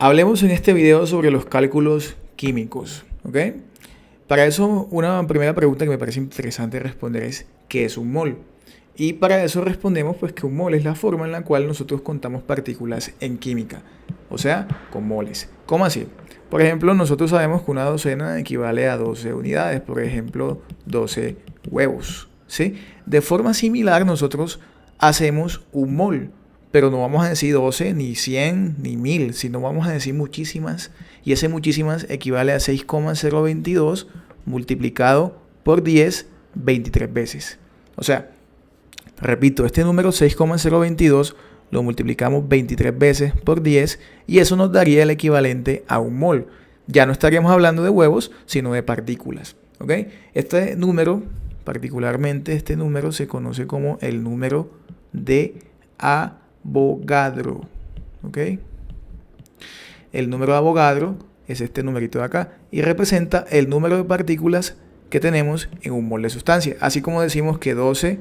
Hablemos en este video sobre los cálculos químicos, ¿ok? Para eso, una primera pregunta que me parece interesante responder es ¿qué es un mol? Y para eso respondemos pues que un mol es la forma en la cual nosotros contamos partículas en química, o sea, con moles. ¿Cómo así? Por ejemplo, nosotros sabemos que una docena equivale a 12 unidades, por ejemplo, 12 huevos, ¿sí? De forma similar, nosotros hacemos un mol, pero no vamos a decir 12, ni 100, ni 1000, sino vamos a decir muchísimas, y ese muchísimas equivale a 6,022 multiplicado por 10, 23 veces. O sea, repito, este número 6,022 lo multiplicamos 23 veces por 10 y eso nos daría el equivalente a un mol. Ya no estaríamos hablando de huevos, sino de partículas, ¿ok? Este número, particularmente este número, se conoce como el número de Avogadro, ¿ok? El número de Avogadro es este numerito de acá y representa el número de partículas que tenemos en un mol de sustancia. Así como decimos que 12,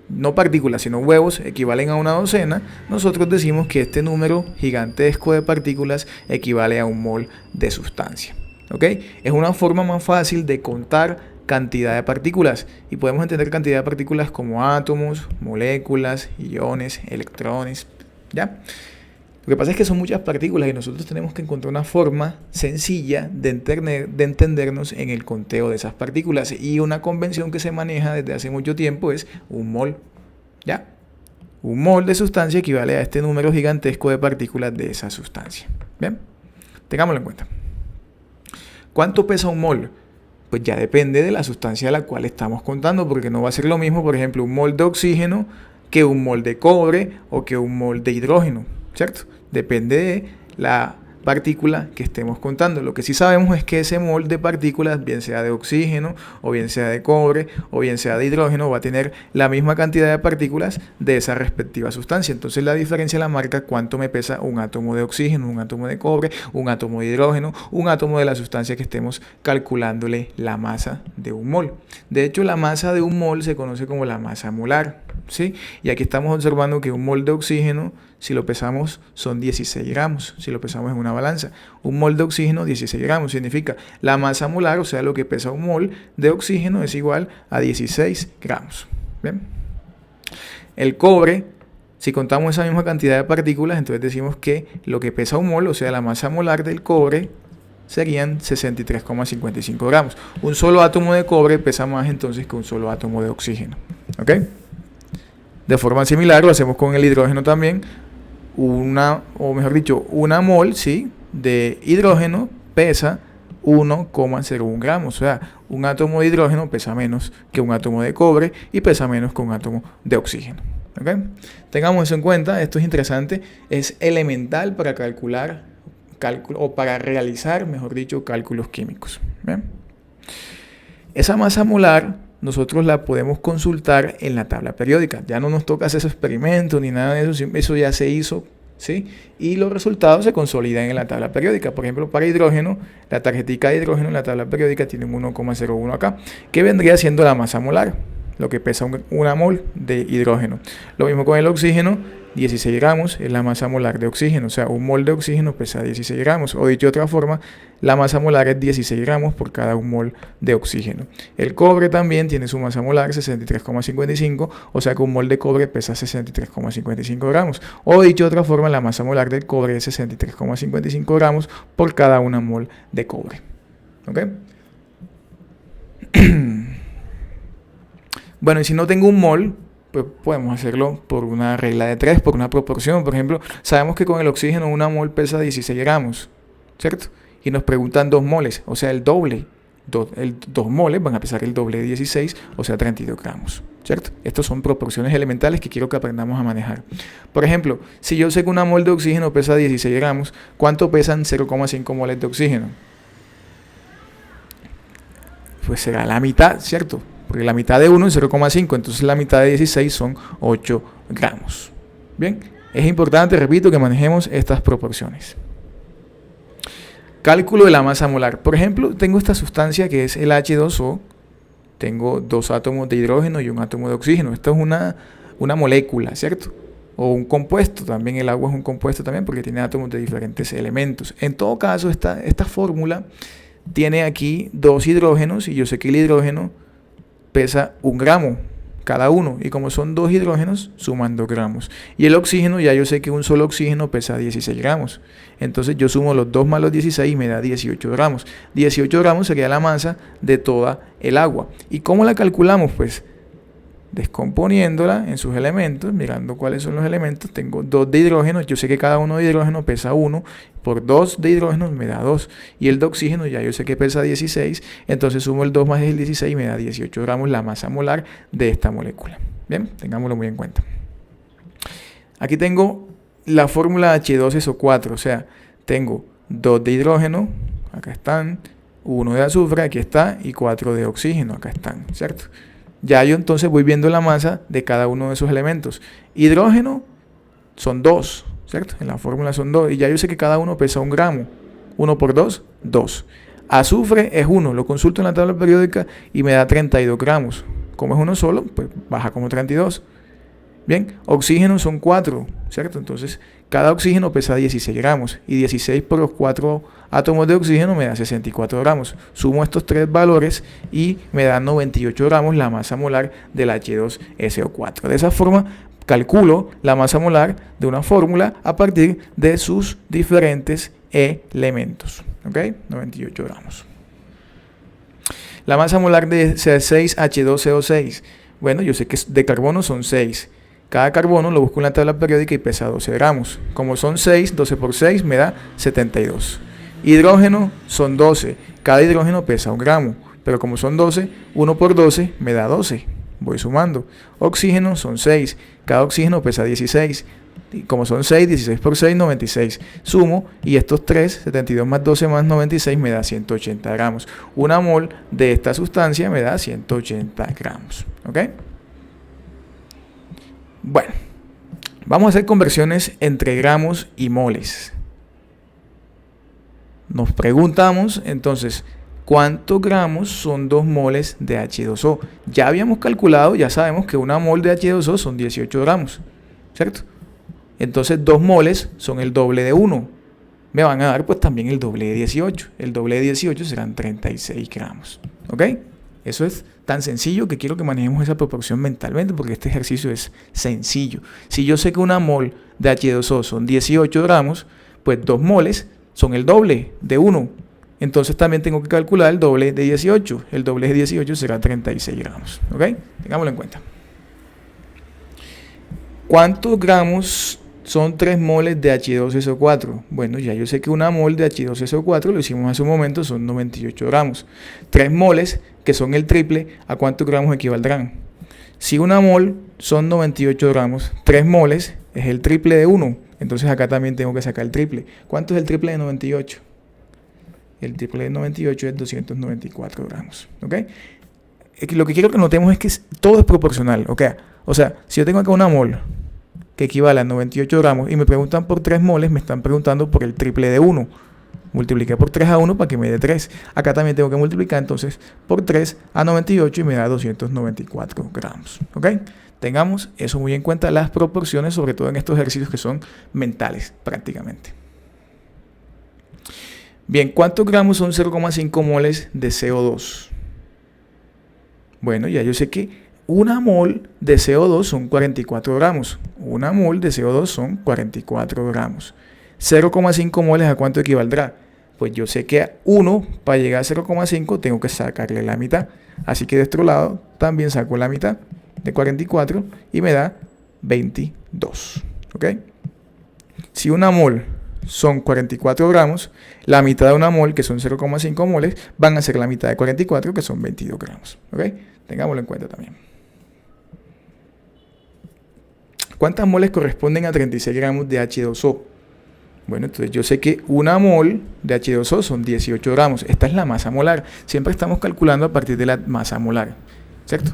no partículas, sino huevos, equivalen a una docena, nosotros decimos que este número gigantesco de partículas equivale a un mol de sustancia, ¿ok? Es una forma más fácil de contar cantidad de partículas y podemos entender cantidad de partículas como átomos, moléculas, iones, electrones, ¿ya? Lo que pasa es que son muchas partículas y nosotros tenemos que encontrar una forma sencilla de entendernos en el conteo de esas partículas. Y una convención que se maneja desde hace mucho tiempo es un mol. ¿Ya? Un mol de sustancia equivale a este número gigantesco de partículas de esa sustancia. ¿Bien? Tengámoslo en cuenta. ¿Cuánto pesa un mol? Pues ya depende de la sustancia de la cual estamos contando, porque no va a ser lo mismo, por ejemplo, un mol de oxígeno que un mol de cobre o que un mol de hidrógeno, ¿cierto? Depende de la partícula que estemos contando. Lo que sí sabemos es que ese mol de partículas, bien sea de oxígeno, o bien sea de cobre, o bien sea de hidrógeno, va a tener la misma cantidad de partículas de esa respectiva sustancia. Entonces la diferencia la marca cuánto me pesa un átomo de oxígeno, un átomo de cobre, un átomo de hidrógeno, un átomo de la sustancia que estemos calculándole la masa de un mol. De hecho, la masa de un mol se conoce como la masa molar, ¿sí? Y aquí estamos observando que un mol de oxígeno, si lo pesamos, son 16 gramos, si lo pesamos en una balanza. Un mol de oxígeno, 16 gramos, significa la masa molar, o sea, lo que pesa un mol de oxígeno es igual a 16 gramos. ¿Bien? El cobre, si contamos esa misma cantidad de partículas, entonces decimos que lo que pesa un mol, o sea, la masa molar del cobre, serían 63,55 gramos. Un solo átomo de cobre pesa más entonces que un solo átomo de oxígeno. ¿Ok? De forma similar lo hacemos con el hidrógeno también. Una mol, ¿sí?, de hidrógeno pesa 1,01 gramos. O sea, un átomo de hidrógeno pesa menos que un átomo de cobre y pesa menos que un átomo de oxígeno. ¿Okay? Tengamos eso en cuenta, esto es interesante, es elemental para para realizar, mejor dicho, cálculos químicos. ¿Bien? Esa masa molar nosotros la podemos consultar en la tabla periódica. Ya no nos toca hacer ese experimento ni nada de eso, eso ya se hizo, ¿sí? Y los resultados se consolidan en la tabla periódica. Por ejemplo, para hidrógeno, la tarjetica de hidrógeno en la tabla periódica tiene un 1,01 acá, que vendría siendo la masa molar, lo que pesa una mol de hidrógeno. Lo mismo con el oxígeno, 16 gramos es la masa molar de oxígeno, o sea, un mol de oxígeno pesa 16 gramos, o dicho de otra forma, la masa molar es 16 gramos por cada un mol de oxígeno. El cobre también tiene su masa molar 63,55, o sea que un mol de cobre pesa 63,55 gramos, o dicho de otra forma, la masa molar del cobre es 63,55 gramos por cada una mol de cobre. ¿Ok? Bueno, y si no tengo un mol, pues podemos hacerlo por una regla de 3, por una proporción. Por ejemplo, sabemos que con el oxígeno una mol pesa 16 gramos, ¿cierto? Y nos preguntan 2 moles, o sea, el doble. 2 moles van a pesar el doble de 16, o sea, 32 gramos, ¿cierto? Estas son proporciones elementales que quiero que aprendamos a manejar. Por ejemplo, si yo sé que una mol de oxígeno pesa 16 gramos, ¿cuánto pesan 0,5 moles de oxígeno? Pues será la mitad, ¿cierto? Porque la mitad de 1 es 0,5, entonces la mitad de 16 son 8 gramos. Bien, es importante, repito, que manejemos estas proporciones. Cálculo de la masa molar. Por ejemplo, tengo esta sustancia que es el H2O. Tengo 2 átomos de hidrógeno y un átomo de oxígeno. Esto es una molécula, ¿cierto? o un compuesto. También el agua es un compuesto también porque tiene átomos de diferentes elementos. En todo caso, esta fórmula tiene aquí 2 hidrógenos y yo sé que el hidrógeno pesa 1 gramo cada uno, y como son 2 hidrógenos, suman 2 gramos. Y el oxígeno, ya yo sé que un solo oxígeno pesa 16 gramos. Entonces yo sumo los 2 más los 16 y me da 18 gramos. 18 gramos sería la masa de toda el agua. ¿Y cómo la calculamos? Pues descomponiéndola en sus elementos, mirando cuáles son los elementos. Tengo 2 de hidrógeno, yo sé que cada uno de hidrógeno pesa 1, por 2 de hidrógeno me da 2, y el de oxígeno ya yo sé que pesa 16, entonces sumo el 2 más el 16 y me da 18 gramos la masa molar de esta molécula. Bien, tengámoslo muy en cuenta. Aquí tengo la fórmula H2SO4, o sea, tengo 2 de hidrógeno, acá están, 1 de azufre, aquí está, y 4 de oxígeno, acá están, ¿cierto? Ya yo entonces voy viendo la masa de cada uno de esos elementos. Hidrógeno son 2, ¿cierto? En la fórmula son 2. Y ya yo sé que cada uno pesa 1 gramo. 1 por 2, 2. Azufre es 1. Lo consulto en la tabla periódica y me da 32 gramos. Como es uno solo, pues baja como 32. Bien, oxígeno son 4, ¿cierto? Entonces, cada oxígeno pesa 16 gramos. Y 16 por los 4 átomos de oxígeno me da 64 gramos. Sumo estos 3 valores y me da 98 gramos la masa molar del H2SO4. De esa forma, calculo la masa molar de una fórmula a partir de sus diferentes elementos. ¿Ok? 98 gramos. La masa molar de C6H12O6. Bueno, yo sé que de carbono son 6. Cada carbono lo busco en la tabla periódica y pesa 12 gramos. Como son 6, 12 por 6 me da 72. Hidrógeno son 12. Cada hidrógeno pesa 1 gramo. Pero como son 12, 1 por 12 me da 12. Voy sumando. Oxígeno son 6. Cada oxígeno pesa 16. Y como son 6, 16 por 6, 96. Sumo y estos 3, 72 más 12 más 96 me da 180 gramos. Una mol de esta sustancia me da 180 gramos. ¿Ok? Bueno, vamos a hacer conversiones entre gramos y moles. Nos preguntamos entonces, ¿cuántos gramos son 2 moles de H2O? Ya habíamos calculado, ya sabemos que una mol de H2O son 18 gramos, ¿cierto? Entonces 2 moles son el doble de 1. Me van a dar pues también el doble de 18. El doble de 18 serán 36 gramos, ¿ok? Eso es tan sencillo que quiero que manejemos esa proporción mentalmente porque este ejercicio es sencillo. Si yo sé que una mol de H2O son 18 gramos, pues 2 moles son el doble de 1. Entonces también tengo que calcular el doble de 18. El doble de 18 será 36 gramos. ¿Ok? Tengámoslo en cuenta. ¿Cuántos gramos son 3 moles de H2SO4? Bueno, ya yo sé que una mol de H2SO4, lo hicimos hace un momento, son 98 gramos. 3 moles, que son el triple, ¿a cuántos gramos equivaldrán? Si una mol son 98 gramos, 3 moles es el triple de 1. Entonces acá también tengo que sacar el triple. ¿Cuánto es el triple de 98? El triple de 98 es 294 gramos. ¿Ok? Lo que quiero que notemos es que todo es proporcional. ¿Ok? O sea, si yo tengo acá una mol que equivale a 98 gramos y me preguntan por 3 moles, me están preguntando por el triple de 1. Multipliqué por 3 a 1 para que me dé 3. Acá también tengo que multiplicar entonces por 3 a 98 y me da 294 gramos. ¿Ok? Tengamos eso muy en cuenta, las proporciones, sobre todo en estos ejercicios que son mentales prácticamente. Bien, ¿cuántos gramos son 0,5 moles de CO2? Bueno, ya yo sé que una mol de CO2 son 44 gramos. Una mol de CO2 son 44 gramos. 0,5 moles, ¿a cuánto equivaldrá? Pues yo sé que a 1, para llegar a 0,5, tengo que sacarle la mitad. Así que de este lado también saco la mitad de 44 y me da 22. ¿Ok? Si una mol son 44 gramos, la mitad de una mol, que son 0,5 moles, van a ser la mitad de 44, que son 22 gramos. ¿Ok? Tengámoslo en cuenta también. ¿Cuántas moles corresponden a 36 gramos de H2O? Bueno, entonces yo sé que una mol de H2O son 18 gramos. Esta es la masa molar. Siempre estamos calculando a partir de la masa molar, ¿cierto?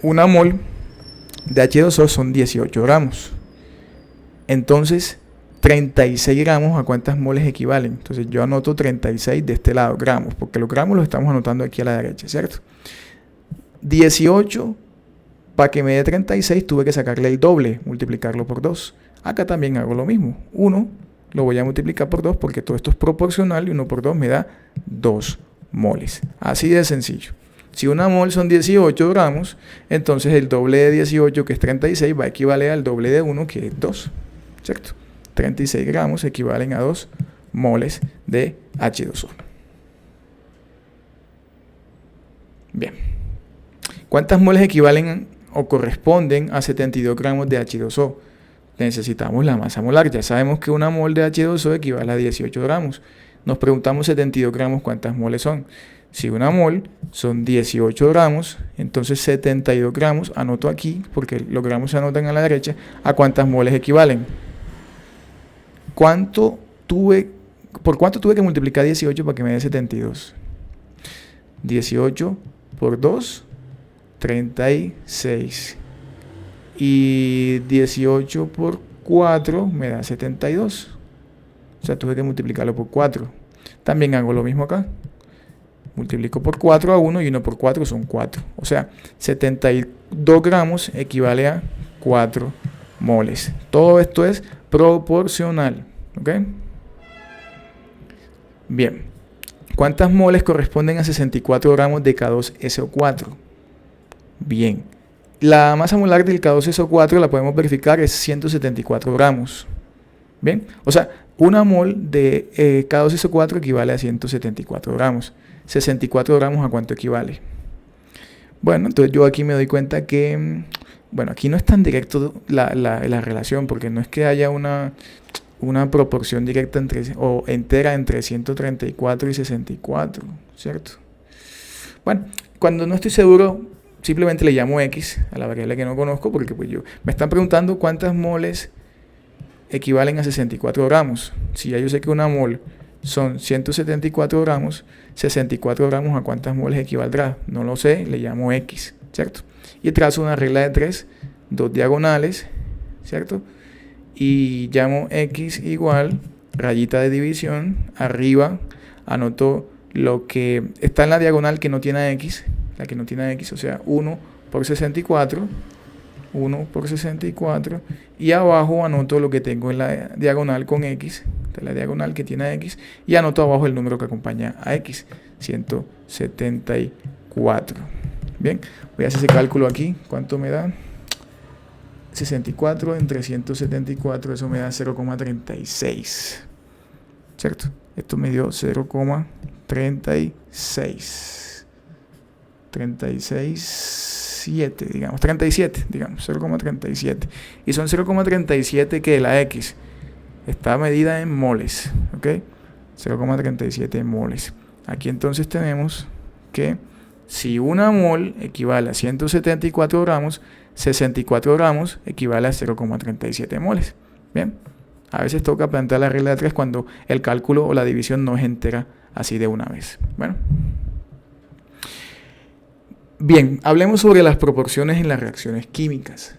Una mol de H2O son 18 gramos. Entonces, 36 gramos, ¿a cuántas moles equivalen? Entonces yo anoto 36 de este lado, gramos, porque los gramos los estamos anotando aquí a la derecha, ¿cierto? 18 Para que me dé 36 tuve que sacarle el doble, multiplicarlo por 2. Acá también hago lo mismo. 1 lo voy a multiplicar por 2 porque todo esto es proporcional y 1 por 2 me da 2 moles. Así de sencillo. Si una mol son 18 gramos, entonces el doble de 18, que es 36, va a equivaler al doble de 1, que es 2. ¿Cierto? 36 gramos equivalen a 2 moles de H2O. Bien. ¿Cuántas moles equivalen o corresponden a 72 gramos de H2O? Necesitamos la masa molar. Ya sabemos que una mol de H2O equivale a 18 gramos. Nos preguntamos 72 gramos, ¿cuántas moles son? Si una mol son 18 gramos, entonces 72 gramos, anoto aquí, porque los gramos se anotan a la derecha, ¿a cuántas moles equivalen? ¿Por cuánto tuve que multiplicar 18 para que me dé 72? 18 por 2, 36. Y 18 por 4 me da 72. O sea, tuve que multiplicarlo por 4. También hago lo mismo acá. Multiplico por 4 a 1 y 1 por 4 son 4. O sea, 72 gramos equivale a 4 moles. Todo esto es proporcional. ¿Ok? Bien. ¿Cuántas moles corresponden a 64 gramos de K2SO4? Bien. La masa molar del K2SO4 la podemos verificar, es 174 gramos. Bien. O sea, una mol de K2SO4 equivale a 174 gramos. 64 gramos, ¿a cuánto equivale? Bueno, entonces yo aquí me doy cuenta que, bueno, aquí no es tan directo la relación, porque no es que haya una proporción directa entera entre 134 y 64, ¿cierto? Bueno, cuando no estoy seguro, simplemente le llamo X a la variable que no conozco, porque pues me están preguntando cuántas moles equivalen a 64 gramos. Si ya yo sé que una mol son 174 gramos, 64 gramos, ¿a cuántas moles equivaldrá? No lo sé, le llamo X, ¿cierto? Y trazo una regla de 3, 2 diagonales, ¿cierto? Y llamo X igual, rayita de división, arriba anoto lo que está en la diagonal que no tiene X, la que no tiene X, o sea, 1 por 64, 1 por 64, y abajo anoto lo que tengo en la diagonal con X, de la diagonal que tiene X, y anoto abajo el número que acompaña a X, 174. Bien, voy a hacer ese cálculo aquí, ¿cuánto me da? 64 entre 174, eso me da 0,36, ¿cierto? Esto me dio 0,36, 37, digamos, 0,37, y son 0,37 que la X está medida en moles, ¿ok? 0,37 moles. Aquí entonces tenemos que si una mol equivale a 174 gramos, 64 gramos equivale a 0,37 moles. Bien, a veces toca plantear la regla de 3 cuando el cálculo o la división no es entera así de una vez. Bueno. Bien, hablemos sobre las proporciones en las reacciones químicas.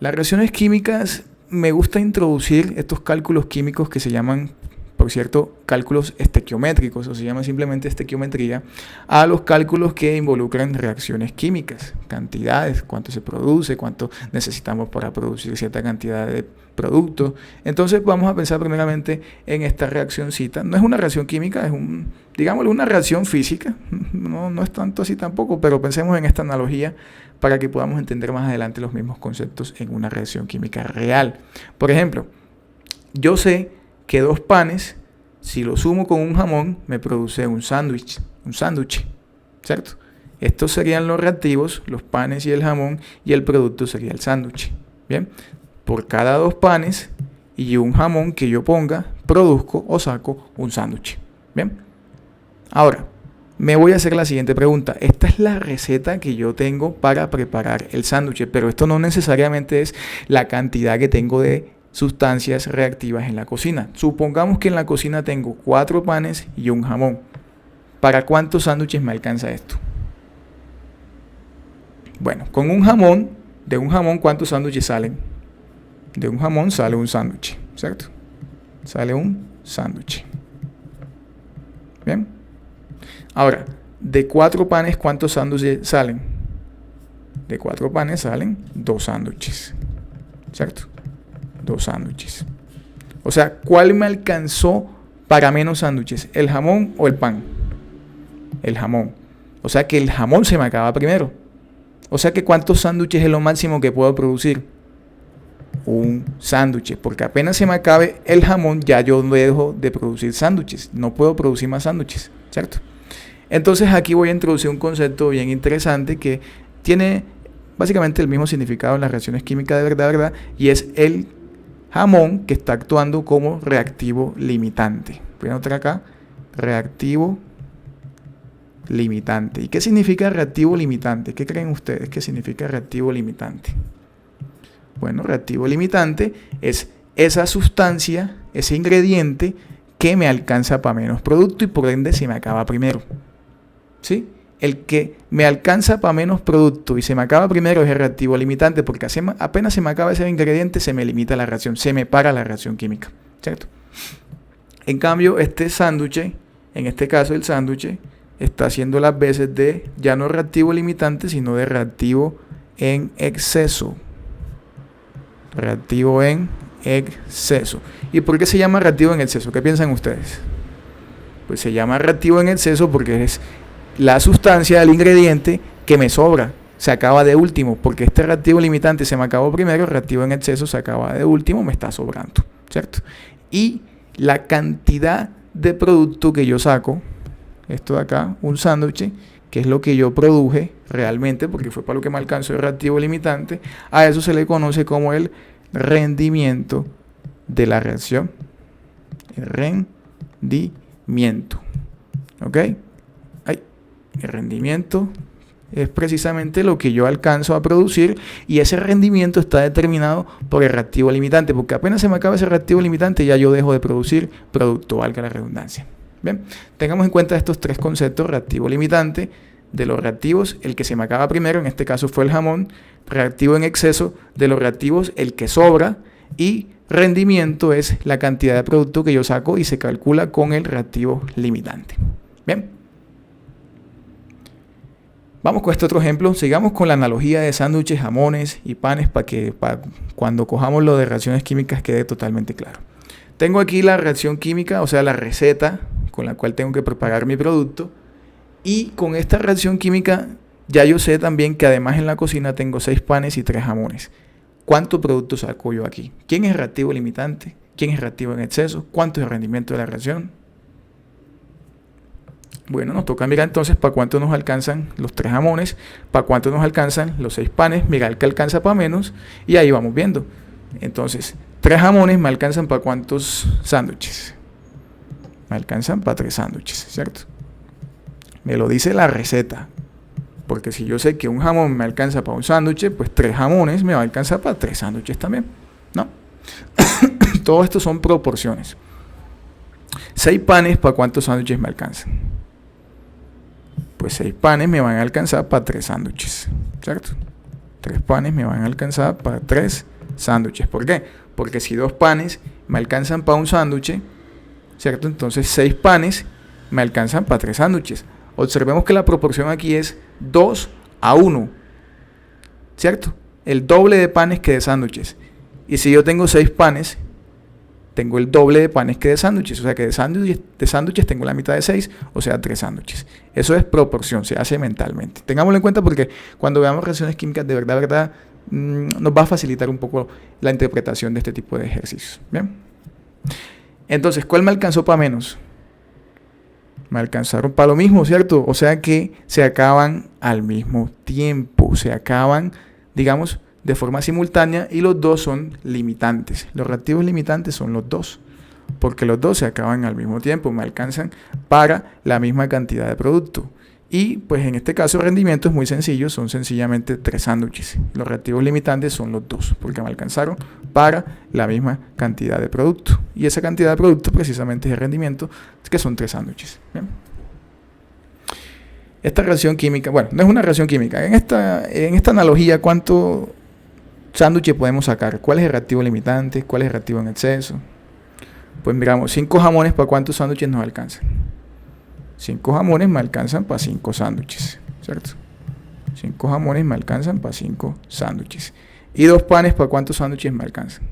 Las reacciones químicas, me gusta introducir estos cálculos químicos que se llaman, por cierto, cálculos estequiométricos, o se llama simplemente estequiometría, a los cálculos que involucran reacciones químicas, cantidades, cuánto se produce, cuánto necesitamos para producir cierta cantidad de producto. Entonces vamos a pensar primeramente en esta reaccioncita. No es una reacción química, es digámoslo, una reacción física. No es tanto así tampoco, pero pensemos en esta analogía para que podamos entender más adelante los mismos conceptos en una reacción química real. Por ejemplo, yo sé que 2 panes, si lo sumo con un jamón, me produce un sándwich, ¿cierto? Estos serían los reactivos, los panes y el jamón, y el producto sería el sándwich. Bien, por cada 2 panes y un jamón que yo ponga, produzco o saco un sándwich. Bien, ahora me voy a hacer la siguiente pregunta. Esta es la receta que yo tengo para preparar el sándwich, pero esto no necesariamente es la cantidad que tengo de sustancias reactivas en la cocina. Supongamos que en la cocina tengo 4 panes y un jamón. ¿Para cuántos sándwiches me alcanza esto? Bueno, con un jamón, de un jamón, ¿cuántos sándwiches salen? De un jamón sale un sándwich, ¿cierto? Sale un sándwich. Bien. Ahora, de 4 panes, ¿cuántos sándwiches salen? De 4 panes salen 2 sándwiches, ¿cierto? 2 sándwiches. O sea, ¿cuál me alcanzó para menos sándwiches? ¿El jamón o el pan? El jamón. O sea que el jamón se me acaba primero. O sea que ¿cuántos sándwiches es lo máximo que puedo producir? Un sándwich. Porque apenas se me acabe el jamón, ya yo dejo de producir sándwiches. No puedo producir más sándwiches, ¿cierto? Entonces aquí voy a introducir un concepto bien interesante que tiene básicamente el mismo significado en las reacciones químicas de verdad, y es el jamón que está actuando como reactivo limitante. Voy a anotar acá, reactivo limitante. ¿Y qué significa reactivo limitante? ¿Qué creen ustedes que significa reactivo limitante? Bueno, reactivo limitante es esa sustancia, ese ingrediente que me alcanza para menos producto y por ende se me acaba primero. ¿Sí? El que me alcanza para menos producto y se me acaba primero es el reactivo limitante, porque apenas se me acaba ese ingrediente, se me limita la reacción, se me para la reacción química, ¿cierto? En cambio, este sándwich, en este caso el sándwich, está haciendo las veces de ya no reactivo limitante, sino de reactivo en exceso. Reactivo en exceso. ¿Y por qué se llama reactivo en exceso? ¿Qué piensan ustedes? Pues se llama reactivo en exceso porque es la sustancia del ingrediente que me sobra, se acaba de último, porque este reactivo limitante se me acabó primero, el reactivo en exceso se acaba de último, me está sobrando, ¿cierto? Y la cantidad de producto que yo saco, esto de acá, un sándwich, que es lo que yo produje realmente, porque fue para lo que me alcanzó el reactivo limitante, a eso se le conoce como el rendimiento de la reacción. El rendimiento. ¿Ok? El rendimiento es precisamente lo que yo alcanzo a producir, y ese rendimiento está determinado por el reactivo limitante, porque apenas se me acaba ese reactivo limitante ya yo dejo de producir producto, valga la redundancia. Bien, tengamos en cuenta estos 3 conceptos: reactivo limitante, de los reactivos el que se me acaba primero, en este caso fue el jamón; reactivo en exceso, de los reactivos el que sobra; y rendimiento es la cantidad de producto que yo saco y se calcula con el reactivo limitante. Bien. Vamos con este otro ejemplo. Sigamos con la analogía de sándwiches, jamones y panes para que cuando cojamos lo de reacciones químicas quede totalmente claro. Tengo aquí la reacción química, o sea, la receta con la cual tengo que preparar mi producto. Y con esta reacción química ya yo sé también que además en la cocina tengo 6 panes y 3 jamones. ¿Cuánto producto saco yo aquí? ¿Quién es reactivo limitante? ¿Quién es reactivo en exceso? ¿Cuánto es el rendimiento de la reacción? Bueno, nos toca mirar entonces para cuánto nos alcanzan los 3 jamones, para cuánto nos alcanzan los 6 panes, mirar que alcanza para menos, y ahí vamos viendo. Entonces, 3 jamones me alcanzan para cuántos sándwiches. Me alcanzan para 3 sándwiches, ¿cierto? Me lo dice la receta. Porque si yo sé que un jamón me alcanza para un sándwich, pues 3 jamones me va a alcanzar para 3 sándwiches también, ¿no? Todo esto son proporciones. 6 panes, ¿para cuántos sándwiches me alcanzan? Pues 6 panes me van a alcanzar para 3 sándwiches, ¿cierto? 3 panes me van a alcanzar para 3 sándwiches. ¿Por qué? Porque si 2 panes me alcanzan para un sándwich, ¿cierto? Entonces 6 panes me alcanzan para 3 sándwiches. Observemos que la proporción aquí es 2 a 1, ¿cierto? El doble de panes que de sándwiches. Y si yo tengo 6 panes, tengo el doble de panes que de sándwiches. O sea que de sándwiches tengo la mitad de 6, o sea 3 sándwiches. Eso es proporción, se hace mentalmente. Tengámoslo en cuenta porque cuando veamos reacciones químicas de verdad, nos va a facilitar un poco la interpretación de este tipo de ejercicios. Bien. Entonces, ¿cuál me alcanzó para menos? Me alcanzaron para lo mismo, ¿cierto? O sea que se acaban al mismo tiempo. Se acaban, digamos, de forma simultánea, y los dos son limitantes. Los reactivos limitantes son los dos, porque los dos se acaban al mismo tiempo, me alcanzan para la misma cantidad de producto. Y pues en este caso el rendimiento es muy sencillo, son sencillamente 3 sándwiches. Los reactivos limitantes son los dos, porque me alcanzaron para la misma cantidad de producto. Y esa cantidad de producto precisamente es el rendimiento, que son 3 sándwiches. Bien. Esta reacción química, bueno, no es una reacción química. En esta analogía, ¿cuánto sándwiches podemos sacar? ¿Cuál es el reactivo limitante? ¿Cuál es el reactivo en exceso? Pues miramos, 5 jamones, ¿para cuántos sándwiches nos alcanzan? 5 jamones me alcanzan para 5 sándwiches, ¿cierto? 5 jamones me alcanzan para 5 sándwiches. ¿Y 2 panes para cuántos sándwiches me alcanzan?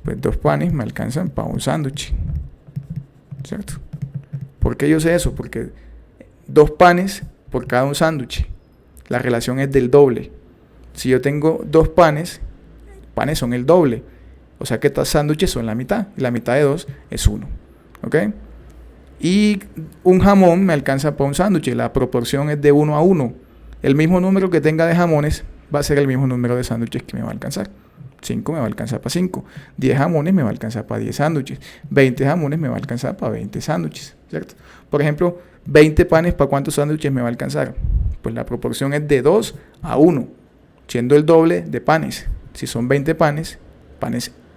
Pues 2 panes me alcanzan para un sándwich. ¿Cierto? ¿Por qué yo sé eso? Porque 2 panes por cada un sándwich. La relación es del doble. Si yo tengo 2 panes son el doble. O sea que estos sándwiches son la mitad. Y la mitad de 2 es 1. ¿Ok? Y un jamón me alcanza para un sándwich. La proporción es de 1 a 1. El mismo número que tenga de jamones va a ser el mismo número de sándwiches que me va a alcanzar. 5 me va a alcanzar para 5. 10 jamones me va a alcanzar para 10 sándwiches. 20 jamones me va a alcanzar para 20 sándwiches. ¿Cierto? Por ejemplo, 20 panes para ¿cuántos sándwiches me va a alcanzar? Pues la proporción es de 2 a 1, siendo el doble de panes. Si son 20 panes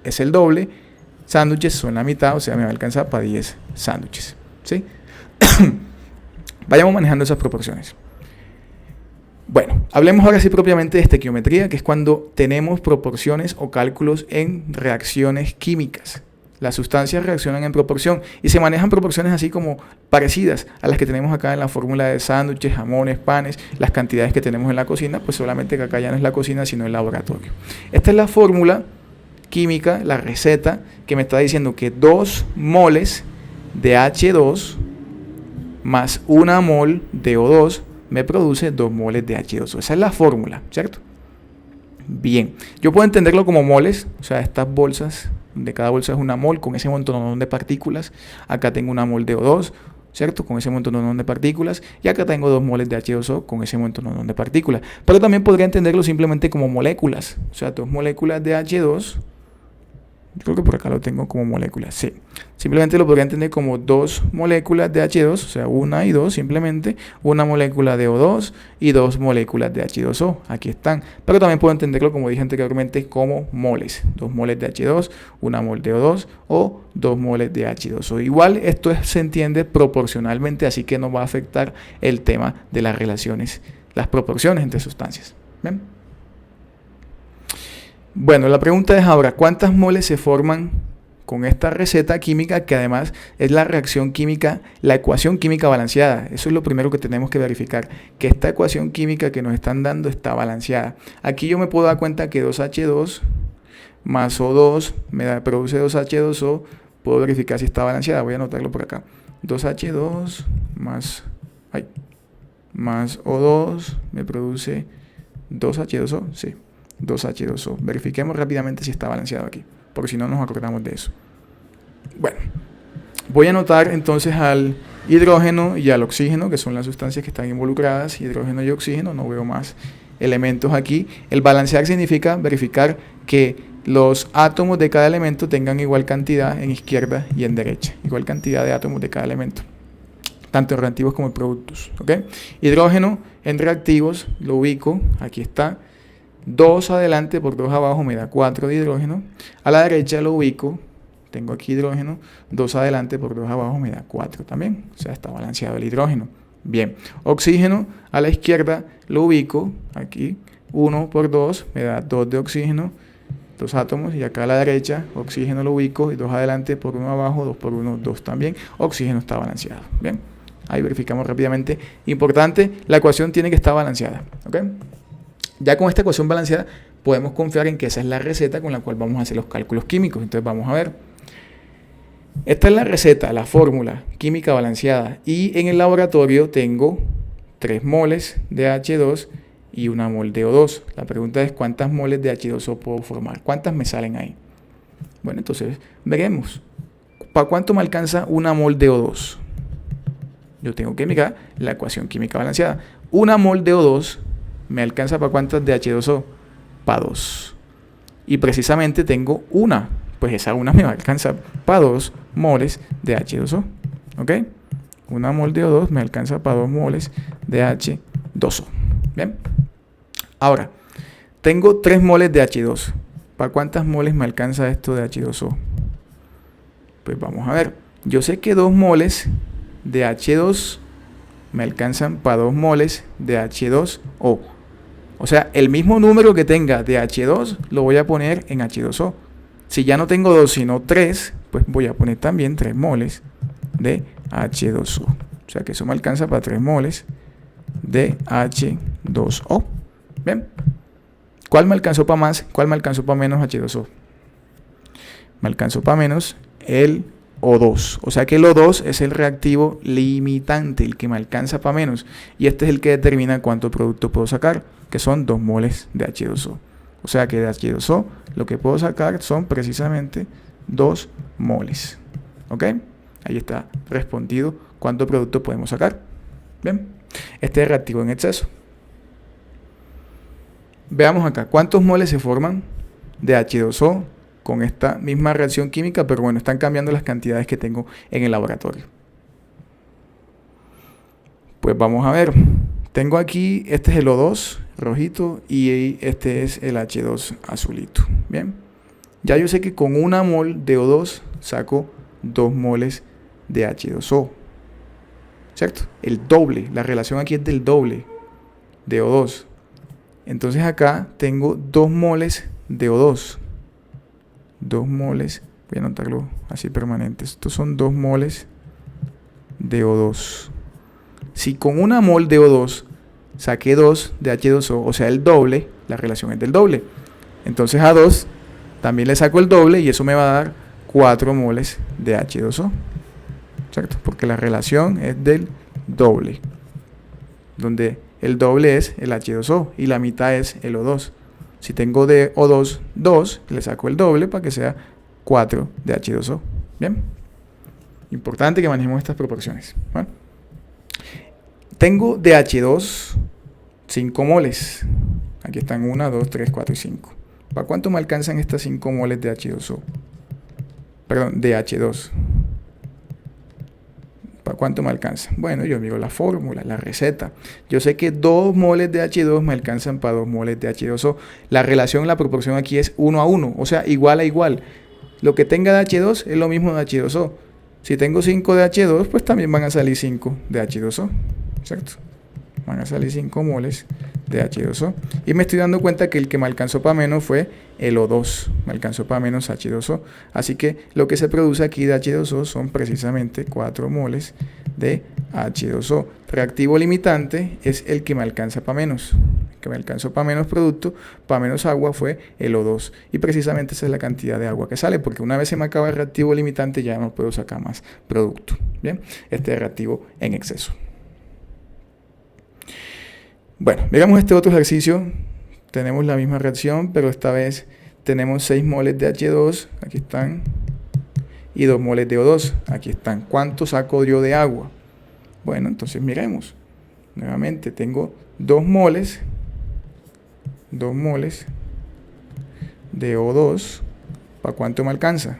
es el doble, sándwiches son la mitad, o sea, me va a alcanzar para 10 sándwiches. ¿Sí? Vayamos manejando esas proporciones. Bueno, hablemos ahora sí propiamente de estequiometría, que es cuando tenemos proporciones o cálculos en reacciones químicas. Las sustancias reaccionan en proporción y se manejan proporciones así como parecidas a las que tenemos acá en la fórmula de sándwiches, jamones, panes, las cantidades que tenemos en la cocina, pues solamente que acá ya no es la cocina, sino el laboratorio. Esta es la fórmula química, la receta, que me está diciendo que 2 moles de H2 más 1 mol de O2 me produce 2 moles de H2O. Esa es la fórmula, ¿cierto? Bien, yo puedo entenderlo como moles, o sea, estas bolsas, de cada bolsa es una mol con ese montón de partículas. Acá tengo una mol de O2, ¿cierto? Con ese montón de partículas. Y acá tengo 2 moles de H2O con ese montón de partículas. Pero también podría entenderlo simplemente como moléculas. O sea, 2 moléculas de H2. Yo creo que por acá lo tengo como moléculas, sí. Simplemente lo podría entender como 2 moléculas de H2, o sea, 1 y 2 simplemente, una molécula de O2 y 2 moléculas de H2O, aquí están. Pero también puedo entenderlo, como dije anteriormente, como moles. 2 moles de H2, 1 mol de O2 o 2 moles de H2O. Igual esto se entiende proporcionalmente, así que no va a afectar el tema de las relaciones, las proporciones entre sustancias. ¿Ven? Bueno, la pregunta es ahora, ¿cuántas moles se forman con esta receta química que además es la reacción química, la ecuación química balanceada? Eso es lo primero que tenemos que verificar, que esta ecuación química que nos están dando está balanceada. Aquí yo me puedo dar cuenta que 2H2 más O2 me produce 2H2O, puedo verificar si está balanceada, voy a anotarlo por acá. 2H2 más O2 me produce 2H2O, sí. 2H2O. Verifiquemos rápidamente si está balanceado aquí, porque si no nos acordamos de eso. Bueno, voy a anotar entonces al hidrógeno y al oxígeno, que son las sustancias que están involucradas, hidrógeno y oxígeno, no veo más elementos aquí. El balancear significa verificar que los átomos de cada elemento tengan igual cantidad en izquierda y en derecha, igual cantidad de átomos de cada elemento, tanto en reactivos como en productos. ¿Okay? Hidrógeno en reactivos lo ubico, aquí está. 2 adelante por 2 abajo me da 4 de hidrógeno. A la derecha lo ubico, tengo aquí hidrógeno, 2 adelante por 2 abajo me da 4 también. O sea, está balanceado el hidrógeno. Bien, oxígeno a la izquierda lo ubico, aquí 1 por 2 me da 2 de oxígeno, 2 átomos. Y acá a la derecha, oxígeno lo ubico y 2 adelante por 1 abajo, 2 por 1, 2 también. Oxígeno está balanceado. Bien, ahí verificamos rápidamente. Importante, la ecuación tiene que estar balanceada. ¿Ok? Ya con esta ecuación balanceada podemos confiar en que esa es la receta con la cual vamos a hacer los cálculos químicos. Entonces vamos a ver. Esta es la receta, la fórmula química balanceada. Y en el laboratorio tengo 3 moles de H2 y 1 mol de O2. La pregunta es ¿cuántas moles de H2O puedo formar? ¿Cuántas me salen ahí? Bueno, entonces veremos. ¿Para cuánto me alcanza 1 mol de O2? Yo tengo que mirar la ecuación química balanceada. 1 mol de O2 me alcanza para cuántas de H2O, para 2. Y precisamente tengo una, pues esa una me va a alcanzar para 2 moles de H2O. ¿Ok? 1 mol de O2 me alcanza para 2 moles de H2O. Bien. Ahora, tengo 3 moles de H2. ¿Para cuántas moles me alcanza esto de H2O? Pues vamos a ver. Yo sé que 2 moles de H2 me alcanzan para 2 moles de H2O. O sea, el mismo número que tenga de H2 lo voy a poner en H2O. Si ya no tengo 2 sino 3, pues voy a poner también 3 moles de H2O. O sea que eso me alcanza para 3 moles de H2O. H2O. Bien. ¿Cuál me alcanzó para más? ¿Cuál me alcanzó para menos H2O? Me alcanzó para menos el O2. O sea que el O2 es el reactivo limitante, el que me alcanza para menos. Y este es el que determina cuánto producto puedo sacar, que son 2 moles de H2O. O sea que de H2O lo que puedo sacar son precisamente 2 moles. ¿Ok? Ahí está respondido cuánto producto podemos sacar. Bien. Este es reactivo en exceso. Veamos acá, ¿cuántos moles se forman de H2O con esta misma reacción química? Pero bueno, están cambiando las cantidades que tengo en el laboratorio. Pues vamos a ver. Tengo aquí, este es el O2 rojito y este es el H2 azulito. Bien. Ya yo sé que con una mol de O2 saco 2 moles de H2O. ¿Cierto? El doble. La relación aquí es del doble de O2. Entonces acá tengo 2 moles de O2. 2 moles, voy a anotarlo así permanentes. Estos son 2 moles de O2. Si con una mol de O2 saqué 2 de H2O, o sea el doble, la relación es del doble. Entonces a 2 también le saco el doble y eso me va a dar 4 moles de H2O. ¿Cierto? Porque la relación es del doble. Donde el doble es el H2O y la mitad es el O2. Si tengo de O2 2, le saco el doble para que sea 4 de H2O. Bien. Importante que manejemos estas proporciones. Bueno. Tengo de H2 5 moles. Aquí están 1, 2, 3, 4 y 5. ¿Para cuánto me alcanzan estas 5 moles de H2O? Perdón, de H2. ¿Para cuánto me alcanza? Bueno, yo miro la fórmula, la receta. Yo sé que 2 moles de H2 me alcanzan para 2 moles de H2O. La relación, la proporción aquí es 1 a 1, o sea, igual a igual. Lo que tenga de H2 es lo mismo de H2O. Si tengo 5 de H2, pues también van a salir 5 de H2O. ¿Cierto? Van a salir 5 moles de H2O. Y me estoy dando cuenta que el que me alcanzó para menos fue el O2. Me alcanzó para menos H2O. Así que lo que se produce aquí de H2O son precisamente 4 moles de H2O. Reactivo limitante es el que me alcanza para menos. El que me alcanzó para menos producto, para menos agua fue el O2. Y precisamente esa es la cantidad de agua que sale, porque una vez se me acaba el reactivo limitante ya no puedo sacar más producto. Bien, este es reactivo en exceso. Bueno, miramos este otro ejercicio. Tenemos la misma reacción, pero esta vez tenemos 6 moles de H2, aquí están, y 2 moles de O2, aquí están. ¿Cuánto saco yo de agua? Bueno, entonces miremos. Nuevamente tengo 2 moles de O2. ¿Para cuánto me alcanza?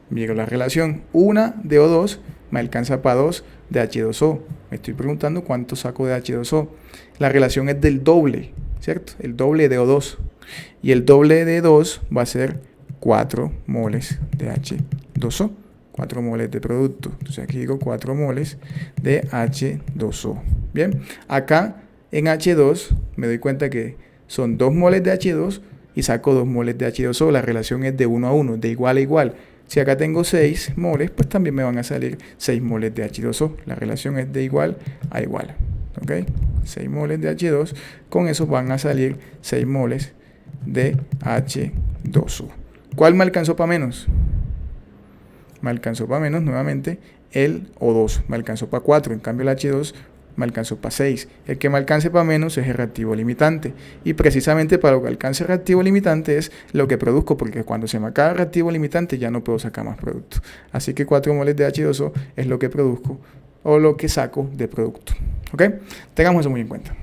Miro la relación. 1 de O2 me alcanza para 2 de H2O. Me estoy preguntando cuánto saco de H2O. La relación es del doble, ¿cierto? El doble de O2. Y el doble de 2 va a ser 4 moles de H2O. 4 moles de producto. Entonces aquí digo 4 moles de H2O. Bien, acá en H2 me doy cuenta que son 2 moles de H2 y saco 2 moles de H2O. La relación es de 1 a 1, de igual a igual. Si acá tengo 6 moles, pues también me van a salir 6 moles de H2O. La relación es de igual a igual. ¿Ok? 6 moles de H2, con eso van a salir 6 moles de H2O. ¿Cuál me alcanzó para menos? Me alcanzó para menos nuevamente el O2. Me alcanzó para 4, en cambio el H2 me alcanzó para 6. El que me alcance para menos es el reactivo limitante. Y precisamente para lo que alcance el reactivo limitante es lo que produzco, porque cuando se me acaba el reactivo limitante ya no puedo sacar más producto. Así que 4 moles de H2O es lo que produzco o lo que saco de producto. ¿Ok? Tengamos eso muy en cuenta.